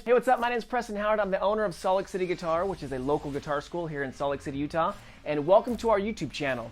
Hey, what's up? My name is Preston Howard. I'm the owner of SLC Guitar, which is a local guitar school here in Salt Lake City, Utah. And welcome to our YouTube channel.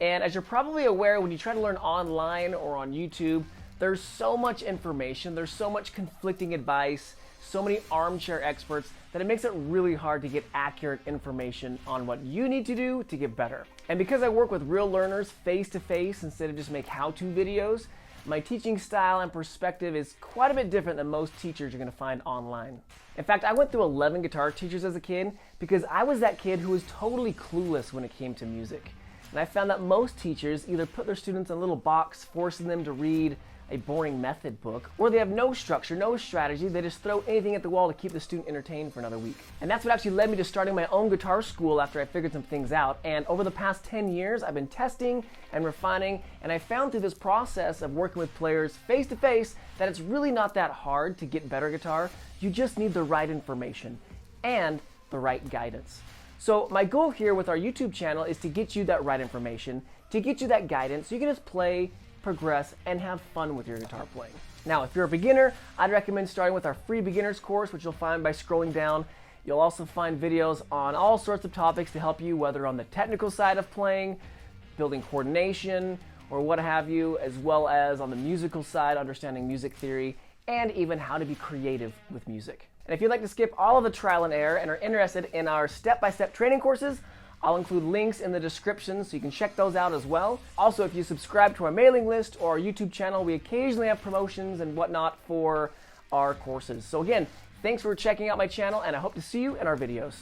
And as you're probably aware, when you try to learn online or on YouTube, there's so much information, there's so much conflicting advice, so many armchair experts that it makes it really hard to get accurate information on what you need to do to get better. And because I work with real learners face to face instead of just make how-to videos, my teaching style and perspective is quite a bit different than most teachers you're going to find online. In fact, I went through 11 guitar teachers as a kid because I was that kid who was totally clueless when it came to music. And I found that most teachers either put their students in a little box, forcing them to read a boring method book, or they have no structure, no strategy, they just throw anything at the wall to keep the student entertained for another week. And that's what actually led me to starting my own guitar school after I figured some things out. And over the past 10 years, I've been testing and refining, and I found through this process of working with players face to face that it's really not that hard to get better guitar. You just need the right information and the right guidance. So my goal here with our YouTube channel is to get you that right information, to get you that guidance so you can just play, progress, and have fun with your guitar playing. Now, if you're a beginner, I'd recommend starting with our free beginners course, which you'll find by scrolling down. You'll also find videos on all sorts of topics to help you, whether on the technical side of playing, building coordination, or what have you, as well as on the musical side, understanding music theory, and even how to be creative with music. And if you'd like to skip all of the trial and error and are interested in our step-by-step training courses, I'll include links in the description so you can check those out as well. Also, if you subscribe to our mailing list or our YouTube channel, we occasionally have promotions and whatnot for our courses. So again, thanks for checking out my channel, and I hope to see you in our videos.